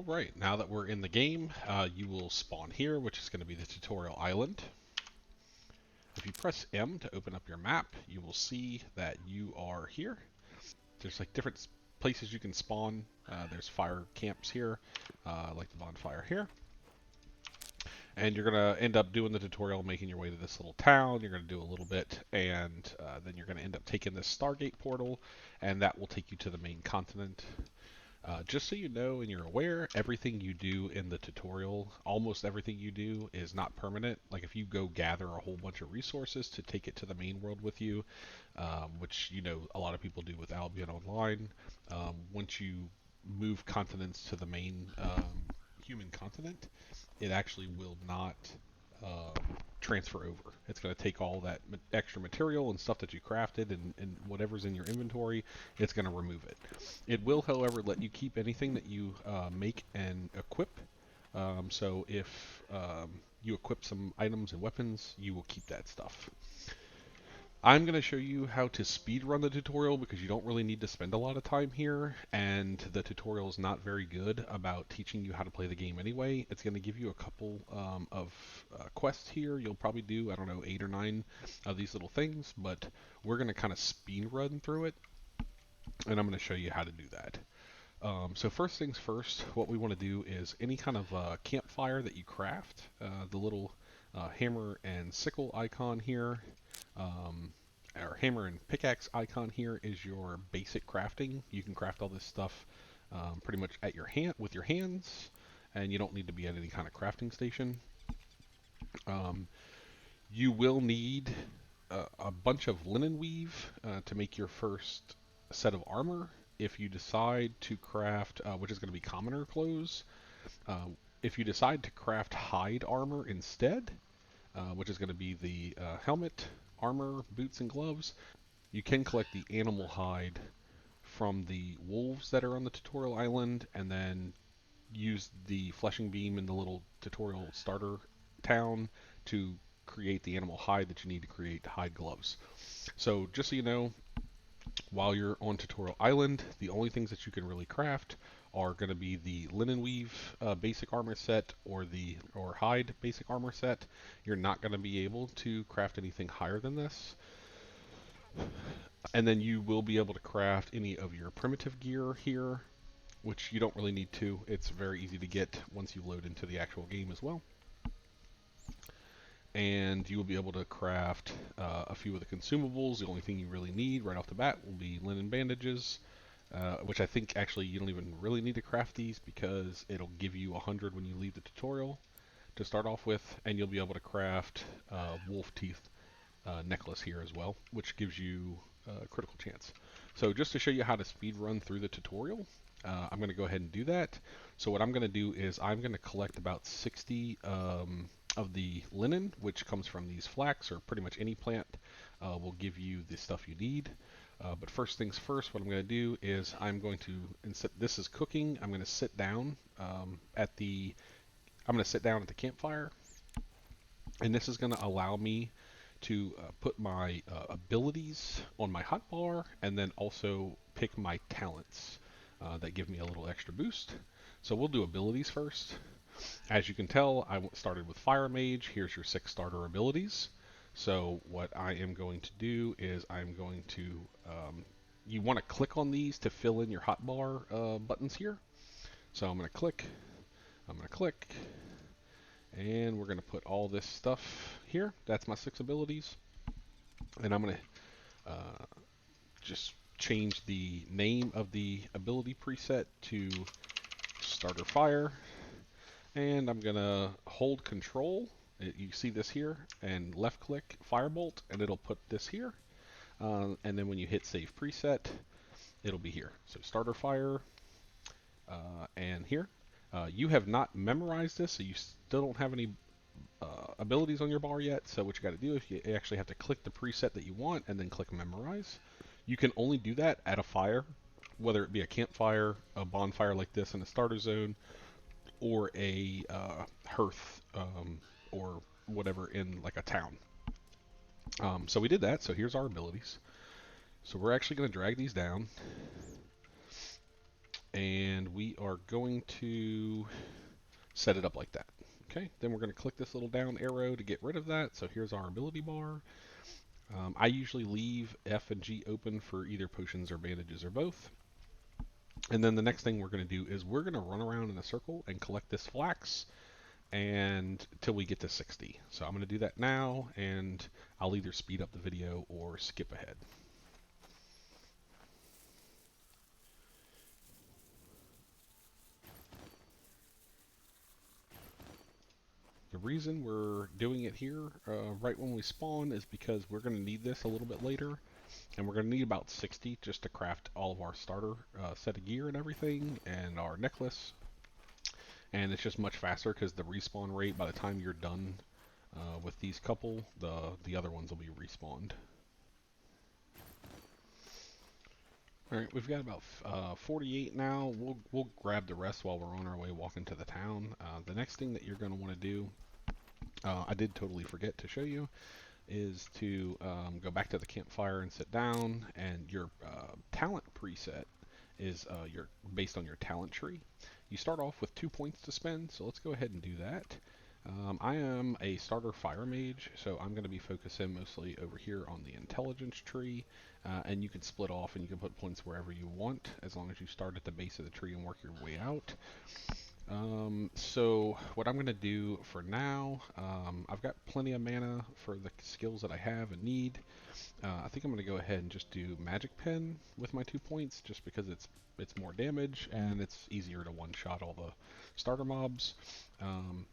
Alright, now that we're in the game, you will spawn here, which is going to be the tutorial island. If you press M to open up your map, you will see that you are here. There's like different places you can spawn. There's fire camps here, like the bonfire here. And you're going to end up doing the tutorial, making your way to this little town. You're going to do a little bit, and then you're going to end up taking this Stargate portal, and that will take you to the main continent. Just so you know and you're aware, everything you do in the tutorial, almost everything you do is not permanent. Like if you go gather a whole bunch of resources to take it to the main world with you, which you know a lot of people do with Albion Online, once you move continents to the main human continent, it actually will not transfer over. It's going to take all that extra material and stuff that you crafted and whatever's in your inventory, it's going to remove it. It will, however, let you keep anything that you make and equip. So if you equip some items and weapons, you will keep that stuff. I'm going to show you how to speed run the tutorial because you don't really need to spend a lot of time here, and the tutorial is not very good about teaching you how to play the game anyway. It's going to give you a couple of quests here. You'll probably do, I don't know, 8 or 9 of these little things, but we're going to kind of speed run through it, and I'm going to show you how to do that. So first things first, what we want to do is any kind of campfire that you craft, the little hammer and sickle icon here, our hammer and pickaxe icon here is your basic crafting. You can craft all this stuff pretty much at your hand with your hands, and you don't need to be at any kind of crafting station. You will need a bunch of linen weave to make your first set of armor. If you decide to craft, which is going to be commoner clothes, if you decide to craft hide armor instead, which is going to be the helmet, armor, boots, and gloves, you can collect the animal hide from the wolves that are on the tutorial island, and then use the fleshing beam in the little tutorial starter town to create the animal hide that you need to create hide gloves. So just so you know, while you're on tutorial island, the only things that you can really craft are going to be the linen weave basic armor set or hide basic armor set. You're not going to be able to craft anything higher than this. And then you will be able to craft any of your primitive gear here, which you don't really need to. It's very easy to get once you load into the actual game as well. And you will be able to craft a few of the consumables. The only thing you really need right off the bat will be linen bandages, which I think actually you don't even really need to craft these because it'll give you 100 when you leave the tutorial to start off with, and you'll be able to craft wolf teeth necklace here as well, which gives you a critical chance. So just to show you how to speed run through the tutorial, I'm going to go ahead and do that. So what I'm going to do is I'm going to collect about 60 of the linen, which comes from these flax, or pretty much any plant will give you the stuff you need. But first things first, what I'm going to do is I'm going to, instead this is cooking, I'm going to sit down at the campfire, and this is going to allow me to put my abilities on my hotbar, and then also pick my talents that give me a little extra boost. So we'll do abilities first. As you can tell, I started with Fire Mage. Here's your 6 starter abilities. So what I am going to do is I'm going to, you want to click on these to fill in your hotbar buttons here. So I'm going to click, and we're going to put all this stuff here. That's my 6 abilities. And I'm going to just change the name of the ability preset to Starter Fire. And I'm going to hold Control. You see this here, and left click Firebolt, and it'll put this here. And then when you hit Save Preset, it'll be here. So Starter Fire, and here. You have not memorized this, so you still don't have any abilities on your bar yet. So what you got to do is you actually have to click the preset that you want, and then click Memorize. You can only do that at a fire, whether it be a campfire, a bonfire like this in a starter zone, or a hearth or whatever in like a town. So we did that. So here's our abilities. So we're actually going to drag these down. And we are going to set it up like that. Okay, then we're going to click this little down arrow to get rid of that. So here's our ability bar. I usually leave F and G open for either potions or bandages or both. And then the next thing we're going to do is we're going to run around in a circle and collect this flax and till we get to 60. So I'm going to do that now, and I'll either speed up the video or skip ahead. The reason we're doing it here right when we spawn is because we're going to need this a little bit later, and we're going to need about 60 just to craft all of our starter set of gear and everything, and our necklace. And it's just much faster because the respawn rate by the time you're done with these couple, the other ones will be respawned. All right, we've got about 48 now. We'll grab the rest while we're on our way walking to the town. The next thing that you're going to want to do, I did totally forget to show you, is to go back to the campfire and sit down. And your talent preset is your based on your talent tree. You start off with 2 points to spend, so let's go ahead and do that. I am a starter fire mage, so I'm going to be focusing mostly over here on the intelligence tree, and you can split off and you can put points wherever you want, as long as you start at the base of the tree and work your way out. So what I'm going to do for now, I've got plenty of mana for the skills that I have and need. I think I'm going to go ahead and just do Magic Pen with my 2 points, just because it's more damage and it's easier to one-shot all the starter mobs.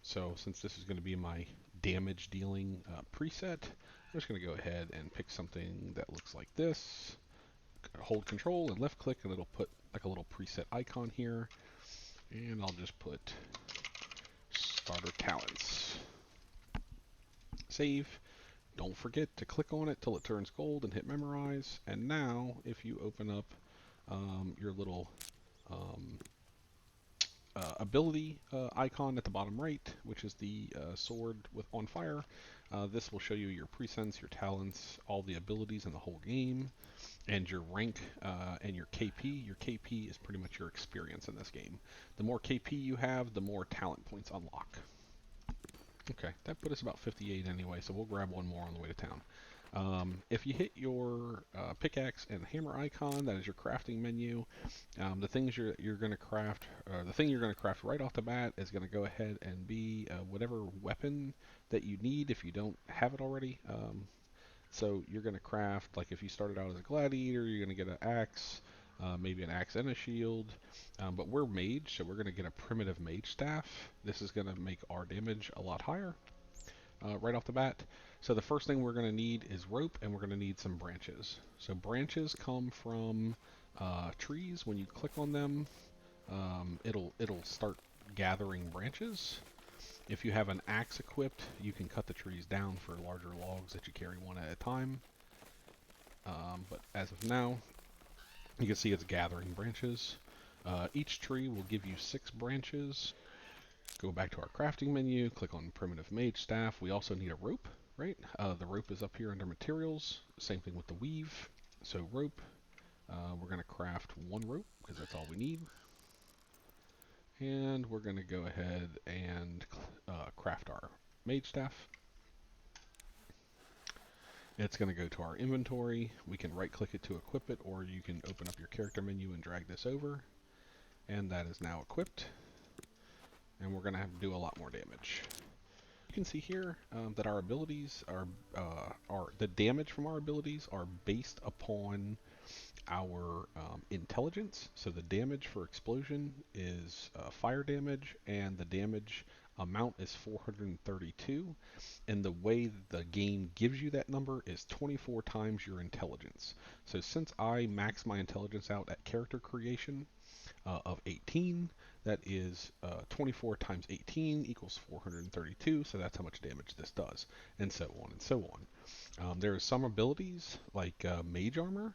So since this is going to be my damage dealing preset, I'm just going to go ahead and pick something that looks like this. Hold Control and left click, and it'll put like a little preset icon here. And I'll just put Starter Talents. Save. Don't forget to click on it till it turns gold and hit memorize. And now, if you open up your little um, ability icon at the bottom right, which is the sword with on fire, this will show you your presents, your talents, all the abilities in the whole game, and your rank and your KP. Your KP is pretty much your experience in this game. The more KP you have, the more talent points unlock. Okay, that put us about 58 anyway, so we'll grab one more on the way to town. If you hit your pickaxe and hammer icon, that is your crafting menu. The things you're going to craft, the thing you're going to craft right off the bat is going to go ahead and be whatever weapon that you need if you don't have it already. So you're going to craft, like if you started out as a gladiator, you're going to get an axe, maybe an axe and a shield. But we're mage, so we're going to get a primitive mage staff. This is going to make our damage a lot higher right off the bat. So the first thing we're going to need is rope, and we're going to need some branches. So branches come from trees. When you click on them, it'll start gathering branches. If you have an axe equipped, you can cut the trees down for larger logs that you carry one at a time. But as of now, you can see it's gathering branches. Each tree will give you 6 branches. Go back to our crafting menu, click on primitive mage staff. We also need a rope, right? The rope is up here under materials. Same thing with the weave. So rope, we're going to craft 1 rope because that's all we need. And we're going to go ahead and craft our mage staff. It's going to go to our inventory. We can right click it to equip it, or you can open up your character menu and drag this over. And that is now equipped. And we're going to have to do a lot more damage. You can see here that our abilities are the damage from our abilities are based upon our intelligence. So the damage for explosion is fire damage, and the damage amount is 432. And the way the game gives you that number is 24 times your intelligence. So since I max my intelligence out at character creation of 18, that is 24 times 18 equals 432, so that's how much damage this does, and so on and so on. There are some abilities, like Mage Armor,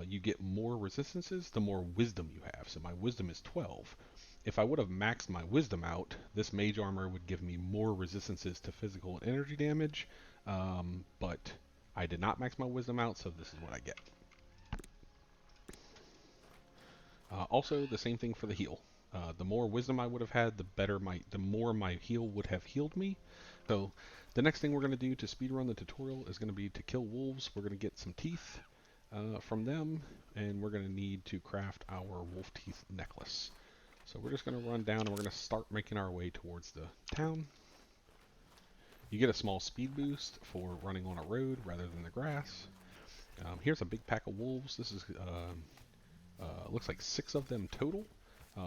you get more resistances the more wisdom you have, so my wisdom is 12. If I would have maxed my wisdom out, this Mage Armor would give me more resistances to physical and energy damage, but I did not max my wisdom out, so this is what I get. Also, the same thing for the heal. The more wisdom I would have had, the more my heal would have healed me. So, the next thing we're going to do to speedrun the tutorial is going to be to kill wolves. We're going to get some teeth from them, and we're going to need to craft our wolf teeth necklace. So we're just going to run down and we're going to start making our way towards the town. You get a small speed boost for running on a road rather than the grass. Here's a big pack of wolves. This is looks like 6 of them total,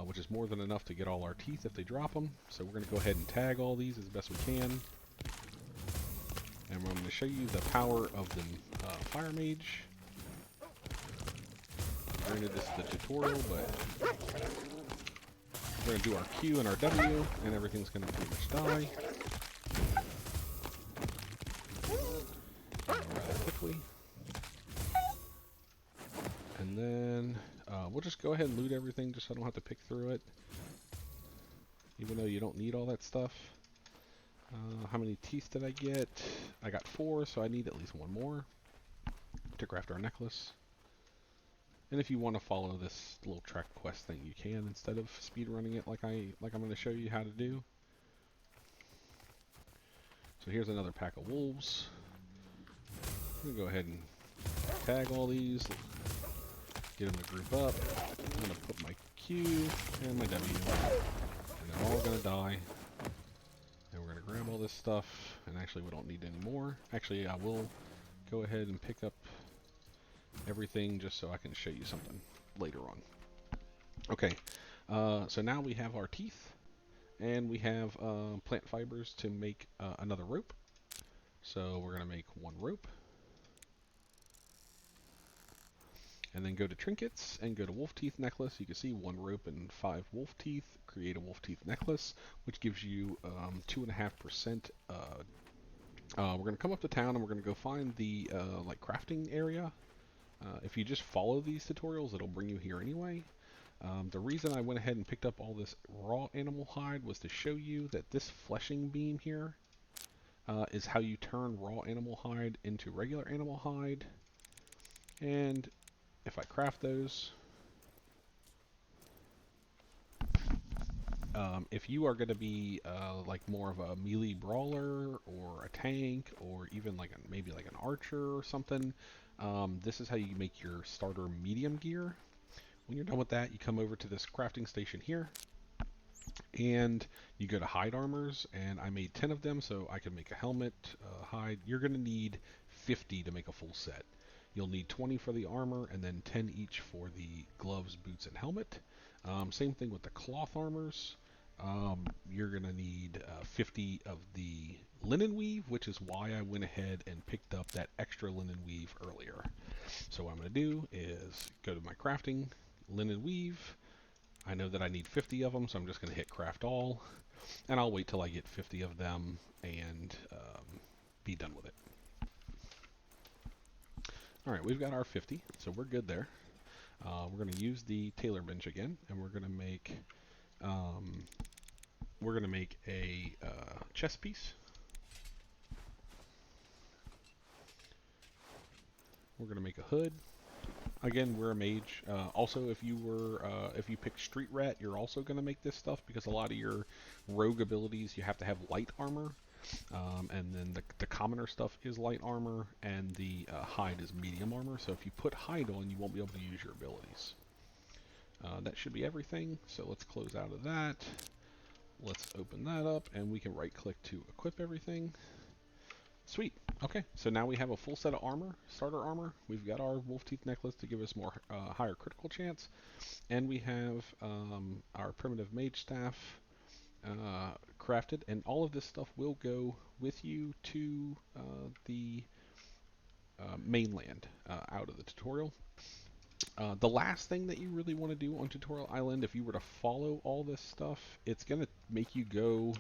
which is more than enough to get all our teeth if they drop them. So we're going to go ahead and tag all these as best we can. And I'm going to show you the power of the fire mage. Granted, this is the tutorial, but we're going to do our Q and our W, and everything's going to pretty much die rather quickly. And then we'll just go ahead and loot everything just so I don't have to pick through it, even though you don't need all that stuff. How many teeth did I get? I got 4, so I need at least 1 more to craft our necklace. And if you want to follow this little track quest thing, you can instead of speedrunning it like I'm going to show you how to do. So here's another pack of wolves. I'm going to go ahead and tag all these, get them to group up. I'm going to put my Q and my W, and they're all going to die. And we're going to grab all this stuff, and actually we don't need any more. Actually, I will go ahead and pick up everything just so I can show you something later on. Okay, so now we have our teeth, and we have plant fibers to make another rope. So we're going to make 1 rope, and then go to trinkets and go to wolf teeth necklace. You can see 1 rope and 5 wolf teeth. Create a wolf teeth necklace, which gives you 2.5%. We're going to come up to town and we're going to go find the like crafting area. If you just follow these tutorials, it'll bring you here anyway. The reason I went ahead and picked up all this raw animal hide was to show you that this fleshing beam here is how you turn raw animal hide into regular animal hide. And if I craft those, if you are going to be like more of a melee brawler or a tank or even like maybe like an archer or something, this is how you make your starter medium gear. When you're done with that, you come over to this crafting station here, and you go to hide armors, and I made 10 of them so I can make a helmet, hide. You're going to need 50 to make a full set. You'll need 20 for the armor, and then 10 each for the gloves, boots, and helmet. Same thing with the cloth armors. You're going to need 50 of the linen weave, which is why I went ahead and picked up that extra linen weave earlier. So what I'm going to do is go to my crafting, linen weave. I know that I need 50 of them, so I'm just going to hit craft all, and I'll wait till I get 50 of them and be done with it. Alright, we've got our 50, so we're good there. We're going to use the tailor bench again, and we're going to make a chest piece. We're going to make a hood. Again, we're a mage. Also, if you pick Street Rat, you're also going to make this stuff because a lot of your rogue abilities you have to have light armor, and then the commoner stuff is light armor, and the hide is medium armor. So if you put hide on, you won't be able to use your abilities. That should be everything. So let's close out of that. Let's open that up, and we can right-click to equip everything. Sweet. Okay, so now we have a full set of armor, starter armor. We've got our wolf teeth necklace to give us more higher critical chance, and we have our primitive mage staff crafted, and all of this stuff will go with you to the mainland out of the tutorial. The last thing that you really want to do on Tutorial Island, if you were to follow all this stuff, it's going to make you go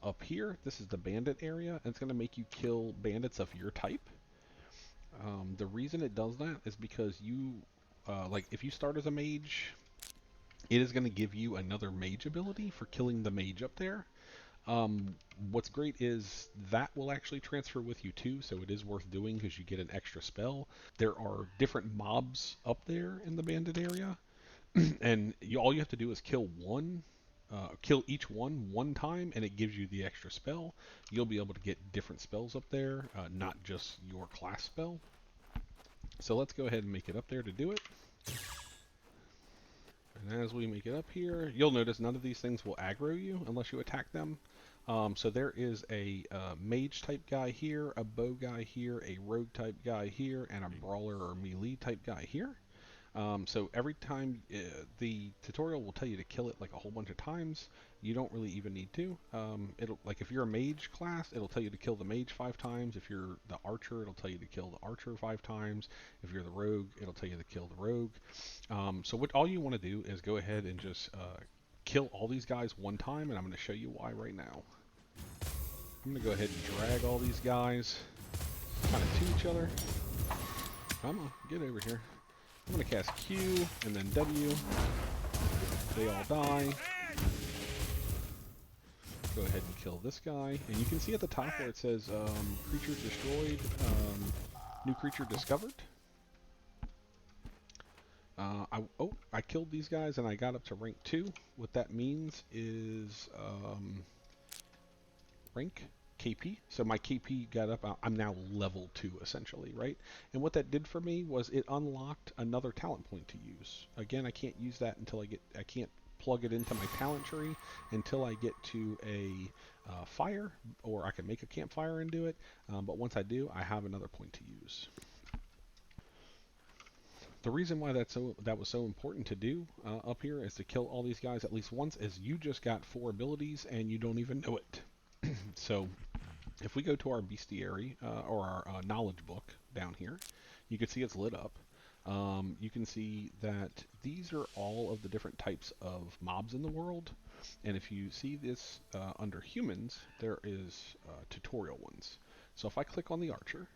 up here. This is the bandit area, and it's going to make you kill bandits of your type. The reason it does that is because you, like if you start as a mage, it is going to give you another mage ability for killing the mage up there. What's great is that will actually transfer with you too, so it is worth doing because you get an extra spell. There are different mobs up there in the bandit area, And all you have to do is kill each one time, and it gives you the extra spell. You'll be able to get different spells up there, not just your class spell. So let's go ahead and make it up there to do it. And as we make it up here, you'll notice none of these things will aggro you unless you attack them. So there is a mage type guy here, a bow guy here, a rogue type guy here, and a brawler or melee type guy here. So every time the tutorial will tell you to kill it like a whole bunch of times. You don't really even need to. It'll, like, if you're a mage class, it'll tell you to kill the mage 5 times. If you're the archer, it'll tell you to kill the archer 5 times. If you're the rogue, it'll tell you to kill the rogue. So what all you want to do is go ahead and just kill all these guys one time, and I'm going to show you why right now. I'm going to go ahead and drag all these guys kind of to each other. Come on, get over here. I'm going to cast Q and then W. They all die. Go ahead and kill this guy. And you can see at the top where it says creature destroyed, new creature discovered. I killed these guys and I got up to rank 2. What that means is rank KP. So my KP got up. I'm now level 2 essentially, right? And what that did for me was it unlocked another talent point to use. Again, I can't use that until I can't plug it into my talent tree until I get to a fire, or I can make a campfire and do it. But once I do, I have another point to use. The reason why that was so important to do up here is to kill all these guys at least once, is you just got 4 abilities and you don't even know it. So if we go to our bestiary or our knowledge book down here, you can see it's lit up. You can see that these are all of the different types of mobs in the world. And if you see this under humans, there is tutorial ones. So if I click on the archer,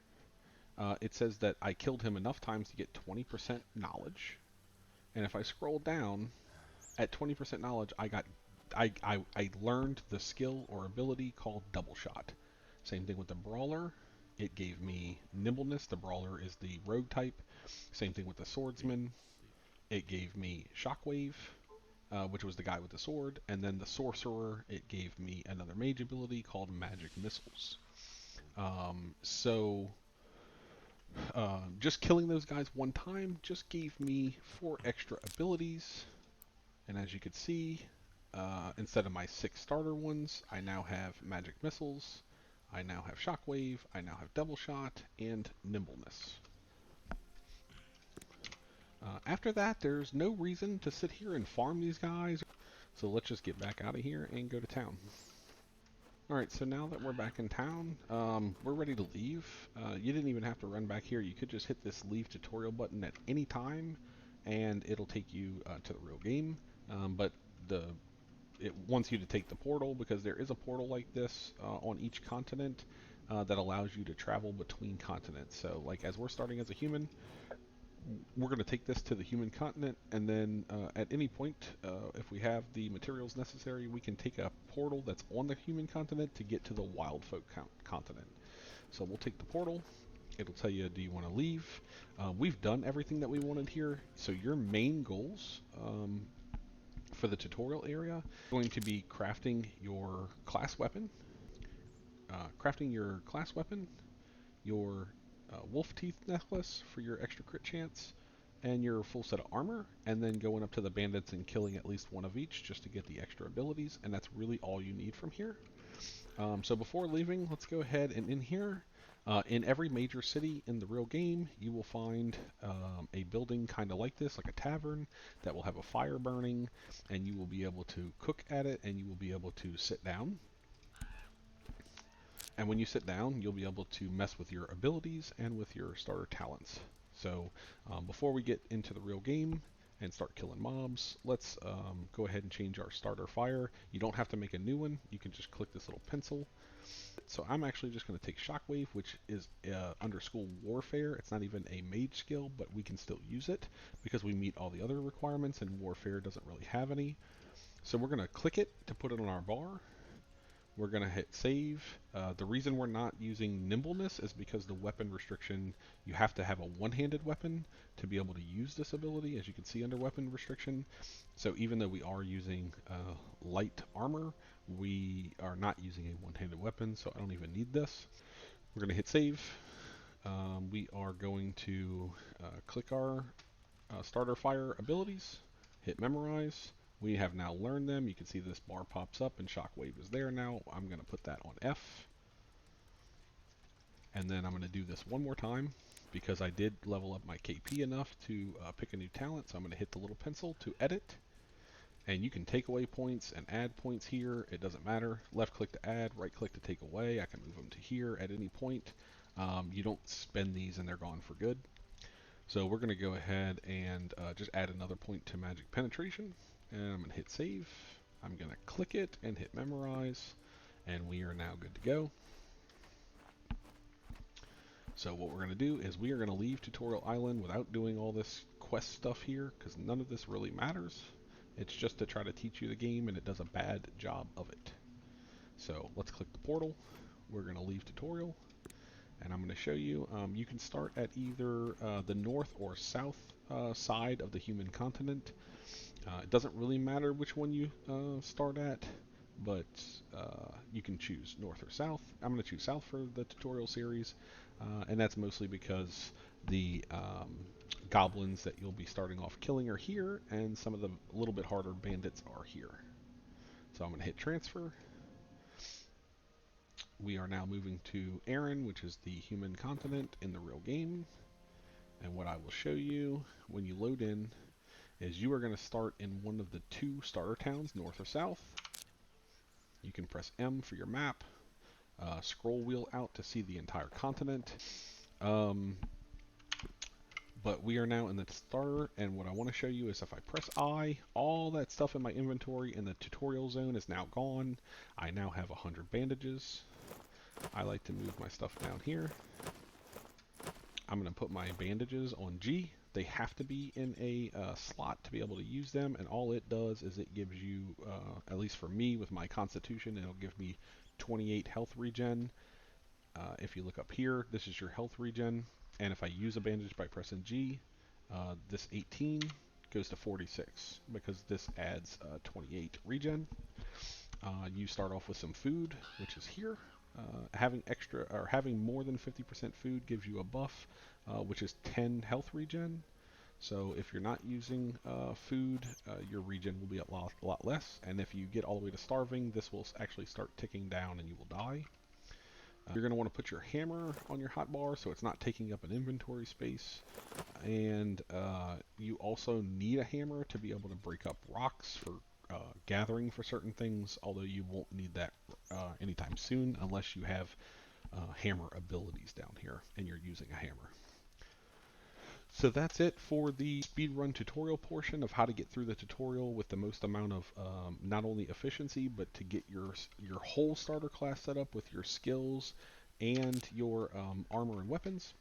it says that I killed him enough times to get 20% knowledge. And if I scroll down, at 20% knowledge, I learned the skill or ability called double shot. Same thing with the brawler. It gave me nimbleness. The brawler is the rogue type. Same thing with the swordsman. It gave me shockwave, which was the guy with the sword. And then the sorcerer, it gave me another mage ability called magic missiles. Just killing those guys one time just gave me 4 extra abilities. And as you can see, instead of my 6 starter ones, I now have magic missiles, I now have shockwave, I now have double shot, and nimbleness. After that, there's no reason to sit here and farm these guys. So let's just get back out of here and go to town. Alright, so now that we're back in town, we're ready to leave. You didn't even have to run back here. You could just hit this leave tutorial button at any time, and it'll take you to the real game. But it wants you to take the portal, because there is a portal like this on each continent that allows you to travel between continents. So, like, as we're starting as a human, we're going to take this to the human continent, and then at any point, if we have the materials necessary, we can take a portal that's on the human continent to get to the wild folk continent. So we'll take the portal. It'll tell you, do you want to leave? We've done everything that we wanted here. So your main goals for the tutorial area are going to be crafting your class weapon, your wolf teeth necklace for your extra crit chance, and your full set of armor, and then going up to the bandits and killing at least one of each just to get the extra abilities, and that's really all you need from here. So before leaving, let's go ahead and in here, in every major city in the real game, you will find a building kind of like this, like a tavern, that will have a fire burning, and you will be able to cook at it, and you will be able to sit down. And when you sit down, you'll be able to mess with your abilities and with your starter talents. So before we get into the real game and start killing mobs, let's go ahead and change our starter fire. You don't have to make a new one. You can just click this little pencil. So I'm actually just going to take Shockwave, which is under School Warfare. It's not even a mage skill, but we can still use it because we meet all the other requirements, and Warfare doesn't really have any. So we're going to click it to put it on our bar. We're going to hit save. The reason we're not using nimbleness is because the weapon restriction, you have to have a one-handed weapon to be able to use this ability, as you can see under weapon restriction. So even though we are using light armor, we are not using a one-handed weapon, so I don't even need this. We're going to hit save. We are going to click our starter fire abilities, hit memorize. We have now learned them. You can see this bar pops up and shockwave is there now. I'm going to put that on F. And then I'm going to do this one more time because I did level up my KP enough to pick a new talent. So I'm going to hit the little pencil to edit. And you can take away points and add points here. It doesn't matter. Left click to add, right click to take away. I can move them to here at any point. You don't spend these and they're gone for good. So we're going to go ahead and just add another point to magic penetration. And I'm going to hit save. I'm going to click it and hit memorize. And we are now good to go. So what we're going to do is we are going to leave Tutorial Island without doing all this quest stuff here, because none of this really matters. It's just to try to teach you the game, and it does a bad job of it. So let's click the portal. We're going to leave tutorial, and I'm going to show you. You can start at either the north or south side of the human continent. It doesn't really matter which one you start at, but you can choose north or south. I'm going to choose south for the tutorial series, and that's mostly because the goblins that you'll be starting off killing are here, and some of the little bit harder bandits are here. So I'm going to hit transfer. We are now moving to Erin, which is the human continent in the real game. And what I will show you when you load in is you are going to start in one of the two starter towns, north or south. You can press M for your map, scroll wheel out to see the entire continent. But we are now in the starter, and what I want to show you is if I press I, all that stuff in my inventory in the tutorial zone is now gone. I now have 100 bandages. I like to move my stuff down here. I'm going to put my bandages on G. They have to be in a slot to be able to use them, and all it does is it gives you, at least for me with my constitution, it'll give me 28 health regen. If you look up here, this is your health regen, and if I use a bandage by pressing G, this 18 goes to 46 because this adds 28 regen. You start off with some food, which is here. Having extra or having more than 50% food gives you a buff, which is 10 health regen. So if you're not using food, your regen will be a lot less. And if you get all the way to starving, this will actually start ticking down and you will die. You're going to want to put your hammer on your hotbar so it's not taking up an inventory space. And you also need a hammer to be able to break up rocks for gathering for certain things, although you won't need that anytime soon unless you have hammer abilities down here and you're using a hammer. So that's it for the speedrun tutorial portion of how to get through the tutorial with the most amount of not only efficiency, but to get your whole starter class set up with your skills and your armor and weapons.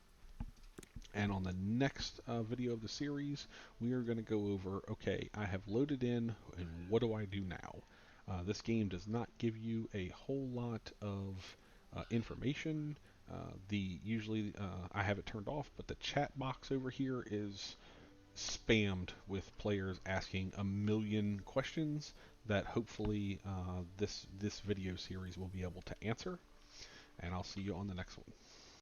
And on the next video of the series, we are going to go over, okay, I have loaded in, and what do I do now? This game does not give you a whole lot of information. Usually I have it turned off, but the chat box over here is spammed with players asking a million questions that hopefully this video series will be able to answer. And I'll see you on the next one.